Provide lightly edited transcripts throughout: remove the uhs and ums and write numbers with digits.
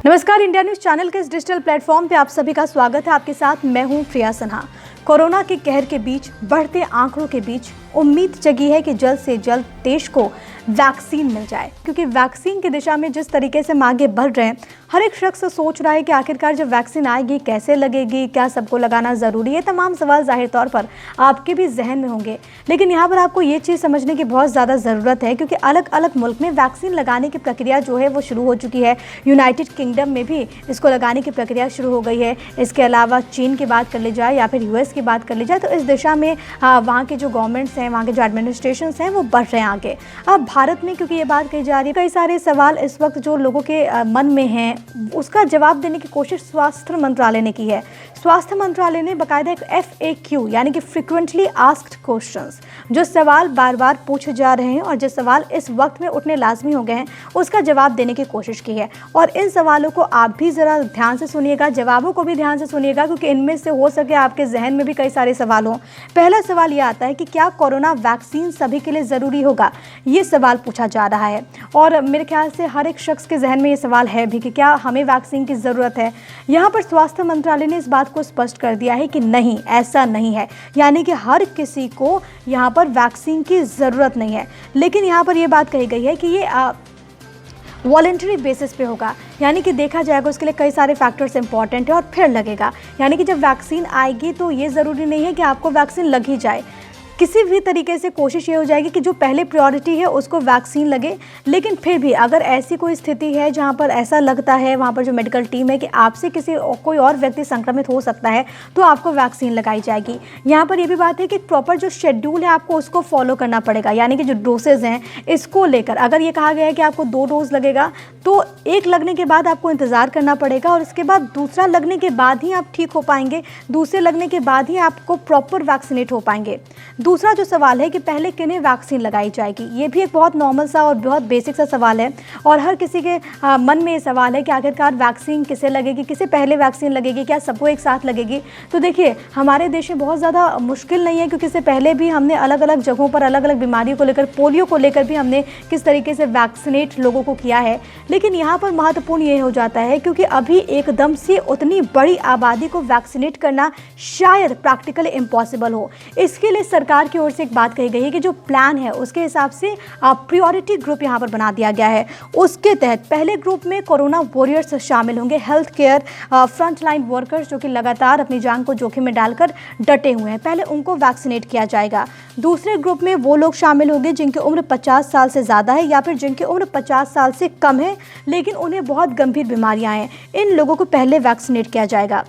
नमस्कार, India news channel के इस डिजिटल प्लेटफॉर्म पे आप सभी का स्वागत है। आपके साथ मैं हूं प्रिया सिन्हा। कोरोना के कहर के बीच, बढ़ते आंकड़ों के बीच उम्मीद जगी है कि जल्द से जल्द देश को वैक्सीन मिल जाए, क्योंकि वैक्सीन की दिशा में जिस तरीके से हम आगे बढ़ रहे हैं, हर एक शख्स सोच रहा है कि आखिरकार जब वैक्सीन आएगी कैसे लगेगी, क्या सबको लगाना ज़रूरी है। तमाम सवाल जाहिर तौर पर आपके भी जहन में होंगे, लेकिन यहाँ पर आपको ये चीज़ समझने की बहुत ज़्यादा ज़रूरत है, क्योंकि अलग अलग मुल्क में वैक्सीन लगाने की प्रक्रिया जो है वो शुरू हो चुकी है। यूनाइटेड किंगडम में भी इसको लगाने की प्रक्रिया शुरू हो गई है। इसके अलावा चीन की बात कर ली जाए या फिर यूएस की बात कर ली जाए, तो इस दिशा में वहाँ के जो गवर्नमेंट्स हैं, वहाँ के जो एडमिनिस्ट्रेशन हैं, वो बढ़ रहे हैं आगे। अब भारत में क्योंकि ये बात कही जा रही है, कई सारे सवाल इस वक्त जो लोगों के मन में हैं, उसका जवाब देने की कोशिश स्वास्थ्य मंत्रालय ने की है। स्वास्थ्य मंत्रालय ने बाकायदा एक FAQ यानी कि फ्रिक्वेंटली आस्क्ड क्वेश्चंस, जो सवाल बार बार पूछे जा रहे हैं और जो सवाल इस वक्त में उठने लाजमी हो गए हैं, उसका जवाब देने की कोशिश की है। और इन सवालों को आप भी ज़रा ध्यान से सुनिएगा, जवाबों को भी ध्यान से सुनिएगा, क्योंकि इनमें से हो सके आपके जहन में भी कई सारे सवाल हों। पहला सवाल ये आता है कि क्या कोरोना वैक्सीन सभी के लिए ज़रूरी होगा, ये सवाल पूछा जा रहा है। और मेरे ख्याल से हर एक शख्स के जहन में ये सवाल है भी कि क्या हमें वैक्सीन की ज़रूरत है। यहाँ पर स्वास्थ्य मंत्रालय ने इस बात को स्पष्ट कर दिया है कि नहीं, ऐसा नहीं है, यानी कि हर किसी को यहाँ पर वैक्सीन की ज़रूरत नहीं है। लेकिन यहाँ पर ये बात कही गई है कि ये वॉलेंटरी बेसिस पे होगा, यानी कि देखा जाएगा, उसके लिए कई सारे फैक्टर्स इंपॉर्टेंट है और फिर लगेगा। यानी कि जब वैक्सीन आएगी तो ये ज़रूरी नहीं है कि आपको वैक्सीन लग ही जाए। किसी भी तरीके से कोशिश ये हो जाएगी कि जो पहले प्रायोरिटी है उसको वैक्सीन लगे। लेकिन फिर भी अगर ऐसी कोई स्थिति है जहाँ पर ऐसा लगता है, वहाँ पर जो मेडिकल टीम है कि आपसे कोई और व्यक्ति संक्रमित हो सकता है, तो आपको वैक्सीन लगाई जाएगी। यहाँ पर ये भी बात है कि प्रॉपर जो शेड्यूल है आपको उसको फॉलो करना पड़ेगा, यानी कि जो डोसेज हैं इसको लेकर अगर ये कहा गया है कि आपको 2 डोज लगेगा, तो एक लगने के बाद आपको इंतज़ार करना पड़ेगा और उसके बाद दूसरा लगने के बाद ही आप ठीक हो पाएंगे, दूसरे लगने के बाद ही आपको प्रॉपर वैक्सीनेट हो पाएंगे। दूसरा जो सवाल है कि पहले किन्हें वैक्सीन लगाई जाएगी, ये भी एक बहुत नॉर्मल सा और बहुत बेसिक सा सवाल है और हर किसी के मन में ये सवाल है कि आखिरकार वैक्सीन किसे लगेगी, किसे पहले वैक्सीन लगेगी, क्या सबको एक साथ लगेगी। तो देखिए, हमारे देश में बहुत ज़्यादा मुश्किल नहीं है, क्योंकि इससे पहले भी हमने अलग अलग जगहों पर अलग अलग बीमारियों को लेकर, पोलियो को लेकर भी हमने किस तरीके से वैक्सीनेट लोगों को किया है। लेकिन यहाँ पर महत्वपूर्ण ये हो जाता है क्योंकि अभी एकदम से उतनी बड़ी आबादी को वैक्सीनेट करना शायद प्रैक्टिकली इम्पॉसिबल हो। इसके लिए सरकार की ओर से एक बात कही गई है कि जो प्लान है उसके हिसाब से प्रायोरिटी ग्रुप यहाँ पर बना दिया गया है। उसके तहत पहले ग्रुप में कोरोना वॉरियर्स शामिल होंगे, हेल्थ केयर फ्रंटलाइन वर्कर्स, जो कि लगातार अपनी जान को जोखिम में डालकर डटे हुए हैं, पहले उनको वैक्सीनेट किया जाएगा। दूसरे ग्रुप में वो लोग शामिल होंगे जिनकी उम्र 50 साल से ज़्यादा है या फिर जिनकी उम्र 50 साल से कम है लेकिन उन्हें बहुत गंभीर बीमारियां हैं, इन लोगों को पहले वैक्सीनेट किया जाएगा।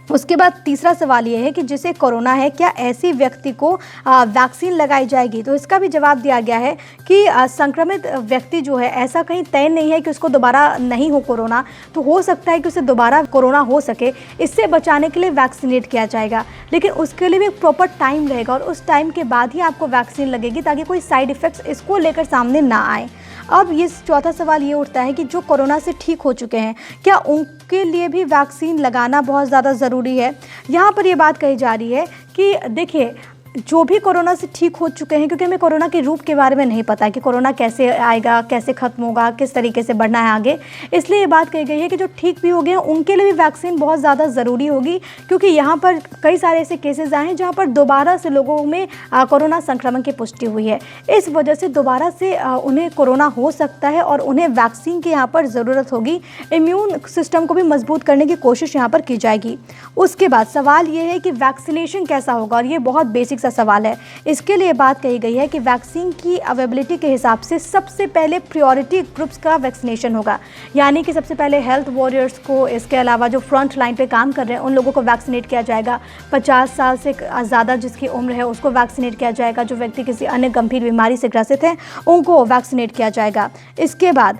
उसके बाद तीसरा सवाल ये है कि जिसे कोरोना है, क्या ऐसी व्यक्ति को वैक्सीन लगाई जाएगी। तो इसका भी जवाब दिया गया है कि संक्रमित व्यक्ति जो है, ऐसा कहीं तय नहीं है कि उसको दोबारा नहीं हो कोरोना, तो हो सकता है कि उसे दोबारा कोरोना हो सके, इससे बचाने के लिए वैक्सीनेट किया जाएगा। लेकिन उसके लिए भी एक प्रॉपर टाइम रहेगा और उस टाइम के बाद ही आपको वैक्सीन लगेगी, ताकि कोई साइड इफ़ेक्ट्स इसको लेकर सामने ना आए। अब ये चौथा सवाल ये उठता है कि जो कोरोना से ठीक हो चुके हैं, क्या उनके लिए भी वैक्सीन लगाना बहुत ज़्यादा ज़रूरी है। यहाँ पर ये बात कही जा रही है कि देखिए, जो भी कोरोना से ठीक हो चुके हैं, क्योंकि हमें कोरोना के रूप के बारे में नहीं पता है कि कोरोना कैसे आएगा, कैसे ख़त्म होगा, किस तरीके से बढ़ना है आगे, इसलिए ये बात कही गई है कि जो ठीक भी हो गए हैं उनके लिए भी वैक्सीन बहुत ज़्यादा ज़रूरी होगी, क्योंकि यहाँ पर कई सारे ऐसे केसेस आए हैं जहाँ पर दोबारा से लोगों में कोरोना संक्रमण की पुष्टि हुई है। इस वजह से दोबारा से उन्हें कोरोना हो सकता है और उन्हें वैक्सीन की यहाँ पर ज़रूरत होगी। इम्यून सिस्टम को भी मजबूत करने की कोशिश यहाँ पर की जाएगी। उसके बाद सवाल ये है कि वैक्सीनेशन कैसा होगा, और ये बहुत बेसिक सा सवाल है। इसके लिए बात कही गई है कि वैक्सीन की अवेलेबिलिटी के हिसाब से सबसे पहले प्रायोरिटी ग्रुप्स का वैक्सीनेशन होगा, यानी कि सबसे पहले हेल्थ वॉरियर्स को, इसके अलावा जो फ्रंट लाइन पे काम कर रहे हैं उन लोगों को वैक्सीनेट किया जाएगा। 50 साल से ज़्यादा जिसकी उम्र है उसको वैक्सीनेट किया जाएगा। जो व्यक्ति किसी अन्य गंभीर बीमारी से ग्रसित हैं उनको वैक्सीनेट किया जाएगा। इसके बाद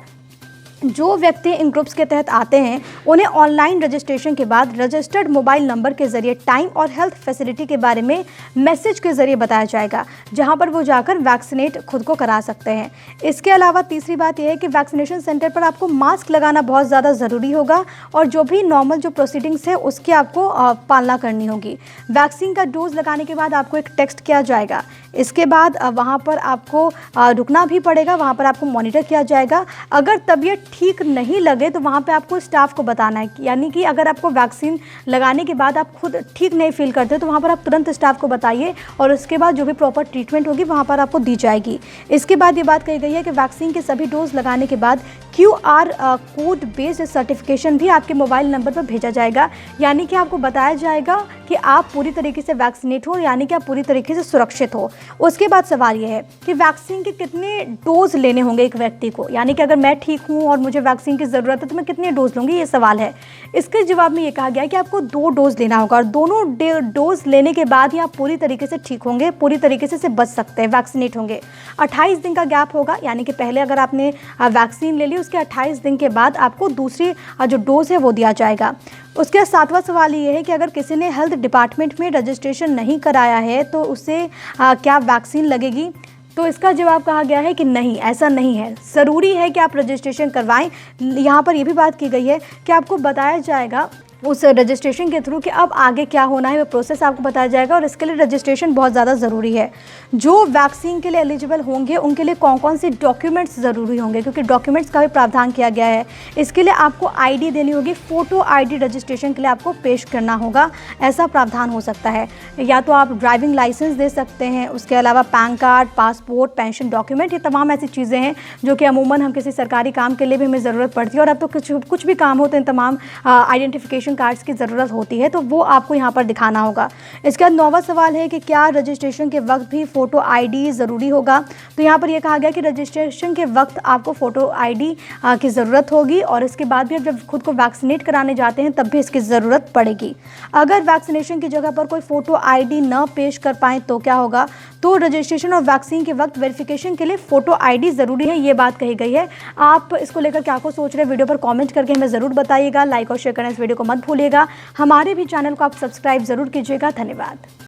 जो व्यक्ति इन ग्रुप्स के तहत आते हैं उन्हें ऑनलाइन रजिस्ट्रेशन के बाद रजिस्टर्ड मोबाइल नंबर के ज़रिए टाइम और हेल्थ फैसिलिटी के बारे में मैसेज के ज़रिए बताया जाएगा, जहां पर वो जाकर वैक्सीनेट खुद को करा सकते हैं। इसके अलावा तीसरी बात यह है कि वैक्सीनेशन सेंटर पर आपको मास्क लगाना बहुत ज़्यादा ज़रूरी होगा और जो भी नॉर्मल जो प्रोसीडिंग्स है उसकी आपको पालना करनी होगी। वैक्सीन का डोज लगाने के बाद आपको एक टेस्ट किया जाएगा। इसके बाद वहाँ पर आपको रुकना भी पड़ेगा, वहाँ पर आपको मॉनिटर किया जाएगा। अगर तबीयत ठीक नहीं लगे तो वहाँ पे आपको स्टाफ को बताना है, यानी कि अगर आपको वैक्सीन लगाने के बाद आप खुद ठीक नहीं फील करते तो वहाँ पर आप तुरंत स्टाफ को बताइए और उसके बाद जो भी प्रॉपर ट्रीटमेंट होगी वहाँ पर आपको दी जाएगी। इसके बाद ये बात कही गई है कि वैक्सीन के सभी डोज लगाने के बाद QR कोड बेस्ड सर्टिफिकेशन भी आपके मोबाइल नंबर पर भेजा जाएगा, यानी कि आपको बताया जाएगा कि आप पूरी तरीके से वैक्सीनेट हो, यानी कि आप पूरी तरीके से सुरक्षित हो। उसके बाद सवाल यह है कि वैक्सीन के कितने डोज लेने होंगे एक व्यक्ति को, यानी कि अगर मैं ठीक हूँ और मुझे वैक्सीन की ज़रूरत है तो मैं कितने डोज लूँगी, ये सवाल है। इसके जवाब में ये कहा गया है कि आपको 2 डोज लेना होगा और दोनों डोज लेने के बाद ही आप पूरी तरीके से ठीक होंगे, पूरी तरीके से बच सकते हैं, वैक्सीनेट होंगे। 28 दिन का गैप होगा, यानी कि पहले अगर आपने वैक्सीन ले ली उसके 28 दिन के बाद आपको दूसरी जो डोज है वो दिया जाएगा। उसके 7वां सवाल ये है कि अगर किसी ने हेल्थ डिपार्टमेंट में रजिस्ट्रेशन नहीं कराया है तो उसे क्या वैक्सीन लगेगी? तो इसका जवाब कहा गया है कि नहीं, ऐसा नहीं है। ज़रूरी है कि आप रजिस्ट्रेशन करवाएं। यहाँ पर यह भी बात की गई है कि आपको बताया जाएगा उस रजिस्ट्रेशन के थ्रू कि अब आगे क्या होना है, वो प्रोसेस आपको बताया जाएगा और इसके लिए रजिस्ट्रेशन बहुत ज़्यादा ज़रूरी है। जो वैक्सीन के लिए एलिजिबल होंगे उनके लिए कौन कौन से डॉक्यूमेंट्स ज़रूरी होंगे, क्योंकि डॉक्यूमेंट्स का भी प्रावधान किया गया है। इसके लिए आपको ID देनी होगी, फ़ोटो ID रजिस्ट्रेशन के लिए आपको पेश करना होगा, ऐसा प्रावधान हो सकता है। या तो आप ड्राइविंग लाइसेंस दे सकते हैं, उसके अलावा pan card, passport, pension document, ये तमाम ऐसी चीज़ें हैं जो कि अमूमन हम किसी सरकारी काम के लिए भी हमें ज़रूरत पड़ती है और अब तो कुछ भी काम हो तो इन तमाम आइडेंटिफिकेशन कार्ड्स की ज़रूरत होती है, तो वो आपको यहाँ पर दिखाना होगा। इसके बाद 9वां सवाल है कि क्या रजिस्ट्रेशन के वक्त भी फ़ोटो ID ज़रूरी होगा? तो यहाँ पर यह कहा गया कि रजिस्ट्रेशन के वक्त आपको फ़ोटो ID की ज़रूरत होगी और इसके बाद भी जब खुद को वैक्सीनेट कराने जाते हैं तब भी इसकी ज़रूरत पड़ेगी। अगर वैक्सीनेशन की जगह पर कोई फ़ोटो ID न पेश कर पाएँ तो क्या होगा? तो रजिस्ट्रेशन और वैक्सीन के वक्त वेरिफिकेशन के लिए फ़ोटो ID ज़रूरी है, ये बात कही गई है। आप इसको लेकर क्या कुछ सोच रहे हैं, वीडियो पर कमेंट करके हमें ज़रूर बताइएगा। लाइक और शेयर करना इस वीडियो को मत भूलिएगा। हमारे भी चैनल को आप सब्सक्राइब ज़रूर कीजिएगा। धन्यवाद।